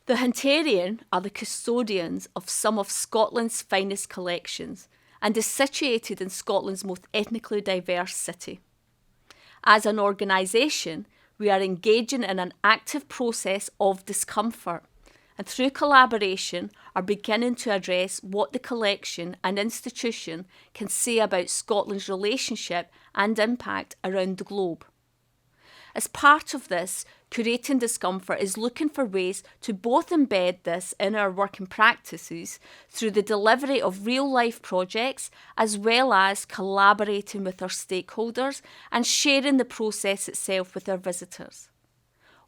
The Hunterian are the custodians of some of Scotland's finest collections and is situated in Scotland's most ethnically diverse city. As an organisation, we are engaging in an active process of discomfort and through collaboration are beginning to address what the collection and institution can say about Scotland's relationship and impact around the globe. As part of this, Curating Discomfort is looking for ways to both embed this in our working practices through the delivery of real-life projects as well as collaborating with our stakeholders and sharing the process itself with our visitors.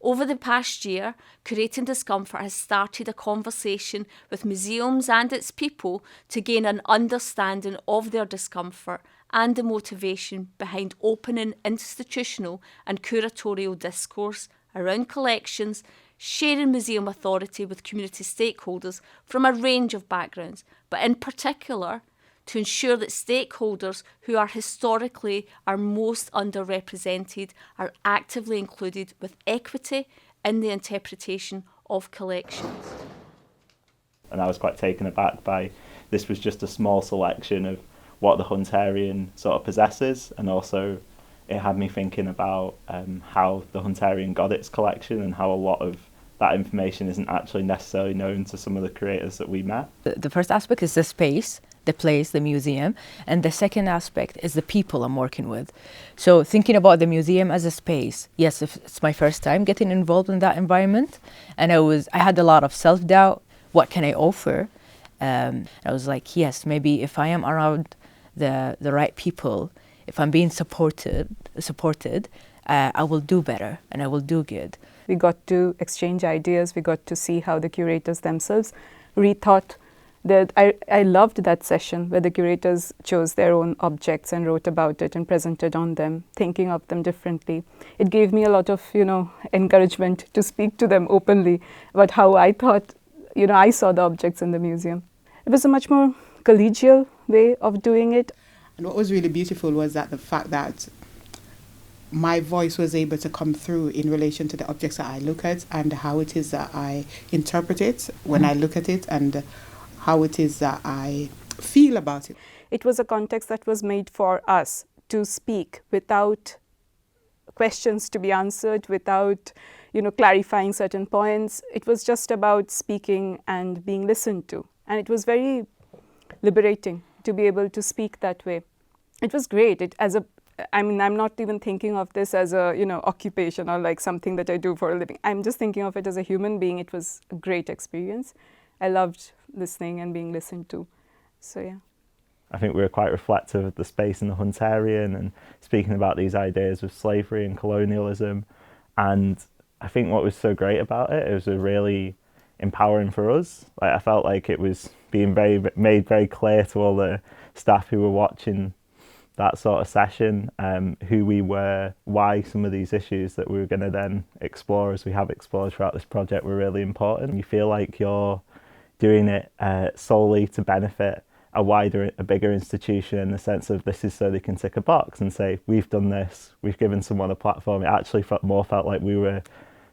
Over the past year, Curating Discomfort has started a conversation with museums and its people to gain an understanding of their discomfort and the motivation behind opening institutional and curatorial discourse around collections, sharing museum authority with community stakeholders from a range of backgrounds, but in particular to ensure that stakeholders who are historically our most underrepresented are actively included with equity in the interpretation of collections. And I was quite taken aback by this was just a small selection of what the Hunterian sort of possesses, and also it had me thinking about how the Hunterian got its collection and how a lot of that information isn't actually necessarily known to some of the creators that we met. The first aspect is the space, the place, the museum, and the second aspect is the people I'm working with. So thinking about the museum as a space, yes, if it's my first time getting involved in that environment, and I had a lot of self-doubt, what can I offer? I was like, yes, maybe if I am around the right people, if I'm being supported, I will do better and I will do good. We got to exchange ideas, we got to see how the curators themselves rethought. I loved that session where the curators chose their own objects and wrote about it and presented on them, thinking of them differently. It gave me a lot of, encouragement to speak to them openly about how I thought, I saw the objects in the museum. It was a much more collegial way of doing it. And what was really beautiful was that the fact that my voice was able to come through in relation to the objects that I look at and how it is that I interpret it when I look at it and how it is that I feel about it. It was a context that was made for us to speak without questions to be answered, without clarifying certain points. It was just about speaking and being listened to. And it was very liberating to be able to speak that way. It was great. I'm not even thinking of this as a occupation or like something that I do for a living. I'm just thinking of it as a human being. It was a great experience. I loved listening and being listened to. So yeah. I think we were quite reflective of the space in the Hunterian and speaking about these ideas of slavery and colonialism. And I think what was so great about it was really empowering for us. Like, I felt like it was being made very clear to all the staff who were watching that sort of session, who we were, why some of these issues that we were going to then explore as we have explored throughout this project were really important. You feel like you're doing it solely to benefit a bigger institution in the sense of this is so they can tick a box and say, we've done this, we've given someone a platform. It actually felt like we were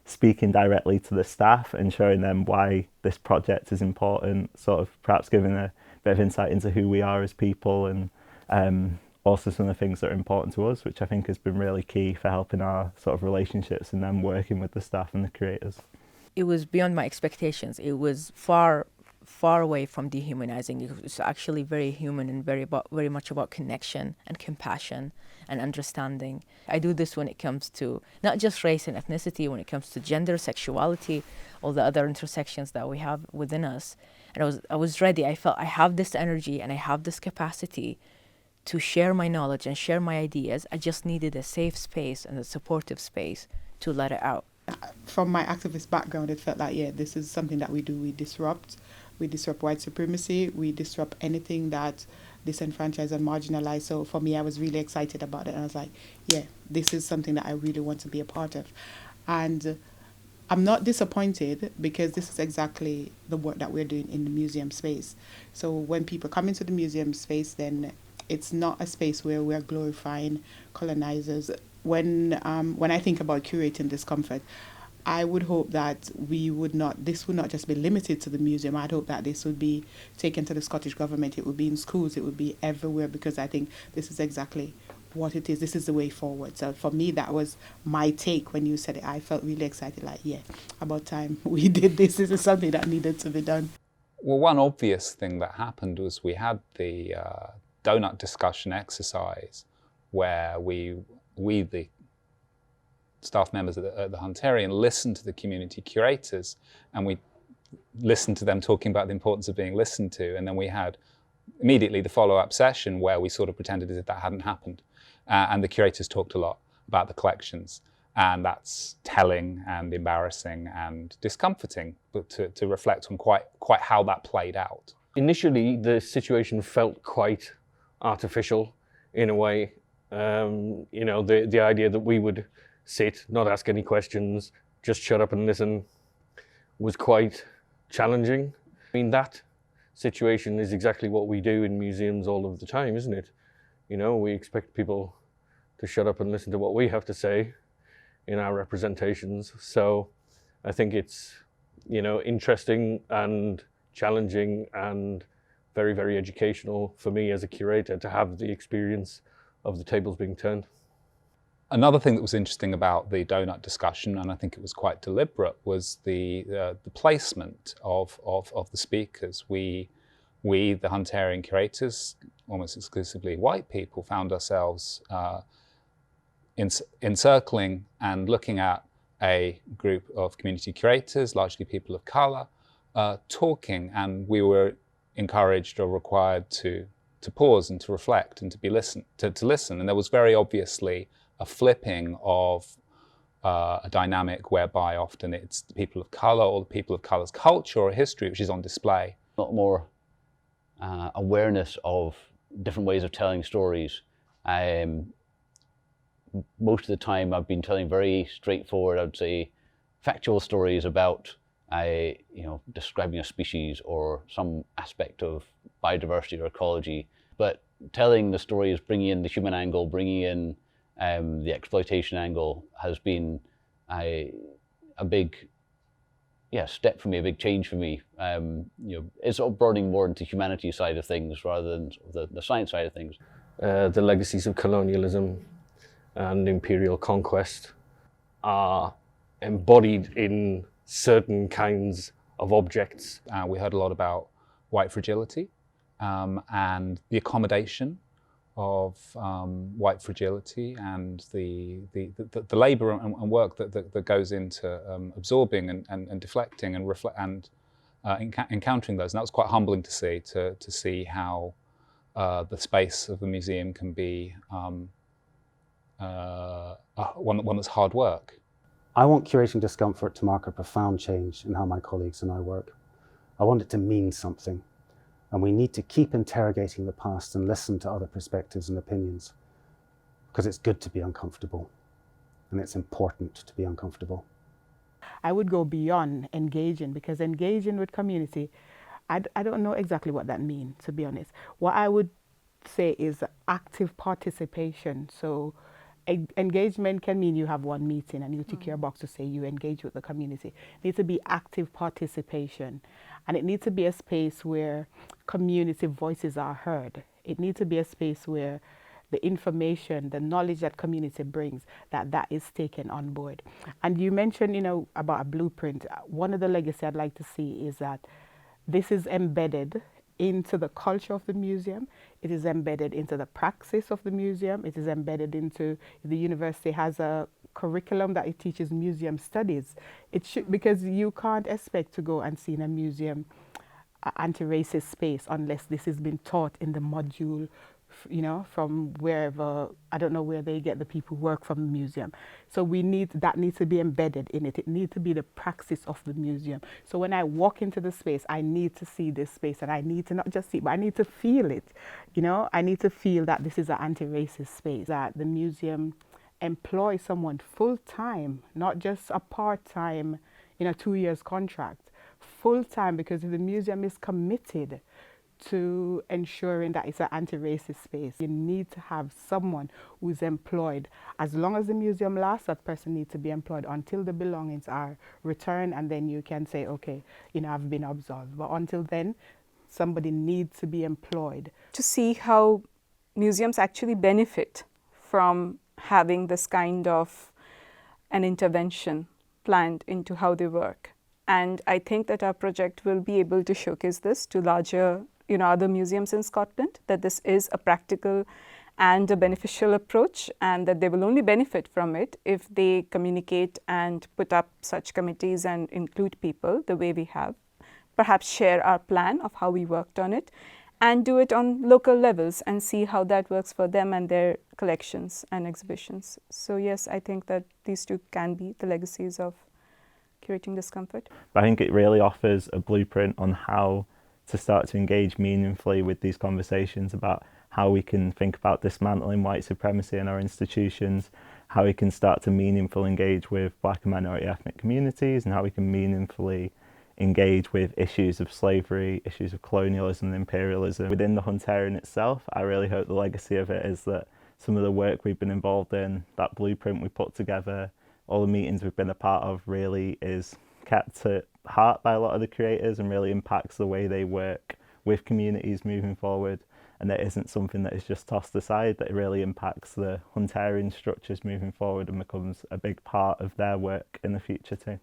speaking directly to the staff and showing them why this project is important, sort of perhaps giving a bit of insight into who we are as people and also some of the things that are important to us, which I think has been really key for helping our sort of relationships and then working with the staff and the creators. It was beyond my expectations. It was far away from dehumanizing. It was actually very human and very much about connection and compassion and understanding. I do this when it comes to not just race and ethnicity, when it comes to gender, sexuality, all the other intersections that we have within us. And I was ready. I felt I have this energy and I have this capacity to share my knowledge and share my ideas. I just needed a safe space and a supportive space to let it out. From my activist background, it felt like, this is something that we do. We disrupt white supremacy. We disrupt anything that disenfranchised and marginalized. So for me, I was really excited about it. And I was like, this is something that I really want to be a part of. And I'm not disappointed because this is exactly the work that we're doing in the museum space. So when people come into the museum space, then it's not a space where we're glorifying colonizers. When I think about curating discomfort, I would hope that this would not just be limited to the museum. I'd hope that this would be taken to the Scottish Government. It would be in schools. It would be everywhere, because I think this is exactly what it is. This is the way forward. So for me, that was my take when you said it. I felt really excited, like, yeah, about time we did this. This is something that needed to be done. Well, one obvious thing that happened was we had the donut discussion exercise where we the staff members at the Hunterian listened to the community curators, and we listened to them talking about the importance of being listened to. And then we had immediately the follow-up session where we sort of pretended as if that hadn't happened. And the curators talked a lot about the collections. And that's telling and embarrassing and discomforting, but to reflect on quite how that played out. Initially, the situation felt quite artificial in a way. You know, the idea that we would sit, not ask any questions, just shut up and listen was quite challenging. I mean, that situation is exactly what we do in museums all of the time, isn't it? You know, we expect people to shut up and listen to what we have to say in our representations. So I think it's, you know, interesting and challenging and very, very educational for me as a curator to have the experience of the tables being turned. Another thing that was interesting about the donut discussion, and I think it was quite deliberate, was the placement of the speakers. We, the Hunterian curators, almost exclusively white people, found ourselves encircling and looking at a group of community curators, largely people of colour, talking, and we were encouraged or required to pause and to reflect and to listen. And there was very obviously a flipping of a dynamic whereby often it's the people of colour or the people of colour's culture or history which is on display. A lot more awareness of different ways of telling stories. Most of the time I've been telling very straightforward, I would say, factual stories about you know, describing a species or some aspect of biodiversity or ecology. But telling the stories, bringing in the human angle, bringing in the exploitation angle has been a big step for me, a big change for me. You know, it's sort of broadening more into humanity side of things rather than the science side of things. The legacies of colonialism and imperial conquest are embodied in certain kinds of objects. We heard a lot about white fragility and the accommodation of white fragility and the labour and work that goes into absorbing and deflecting and encountering those. And that was quite humbling to see how the space of the museum can be one that's hard work. I want Curating Discomfort to mark a profound change in how my colleagues and I work. I want it to mean something, and we need to keep interrogating the past and listen to other perspectives and opinions, because it's good to be uncomfortable, and it's important to be uncomfortable. I would go beyond engaging, because engaging with community, I don't know exactly what that means, to be honest. What I would say is active participation. So engagement can mean you have one meeting and you tick your box to say you engage with the community. It needs to be active participation, and it needs to be a space where community voices are heard. It needs to be a space where the information, the knowledge that community brings, that is taken on board. And you mentioned, you know, about a blueprint. One of the legacy I'd like to see is that this is embedded into the culture of the museum. It is embedded into the praxis of the museum. It is embedded into, the university has a curriculum that it teaches museum studies. It should, because you can't expect to go and see in a museum anti-racist space unless this has been taught in the module, you know, from wherever, I don't know where they get the people who work from the museum. So that needs to be embedded in it. It needs to be the praxis of the museum. So when I walk into the space, I need to see this space, and I need to not just see it, but I need to feel it. You know, I need to feel that this is an anti-racist space, that the museum employs someone full-time, not just a part-time, in a 2 years contract, full-time, because the museum is committed to ensuring that it's an anti-racist space. You need to have someone who's employed. As long as the museum lasts, that person needs to be employed until the belongings are returned, and then you can say, okay, I've been absolved. But until then, somebody needs to be employed. To see how museums actually benefit from having this kind of an intervention planned into how they work. And I think that our project will be able to showcase this to larger, other museums in Scotland, that this is a practical and a beneficial approach, and that they will only benefit from it if they communicate and put up such committees and include people the way we have. Perhaps share our plan of how we worked on it, and do it on local levels and see how that works for them and their collections and exhibitions. So yes, I think that these two can be the legacies of Curating Discomfort. But I think it really offers a blueprint on how to start to engage meaningfully with these conversations about how we can think about dismantling white supremacy in our institutions, how we can start to meaningfully engage with Black and minority ethnic communities, and how we can meaningfully engage with issues of slavery, issues of colonialism and imperialism. Within the Hunterian itself, I really hope the legacy of it is that some of the work we've been involved in, that blueprint we put together, all the meetings we've been a part of, really is kept to heart by a lot of the curators and really impacts the way they work with communities moving forward. And that isn't something that is just tossed aside, that it really impacts the Hunterian structures moving forward and becomes a big part of their work in the future too.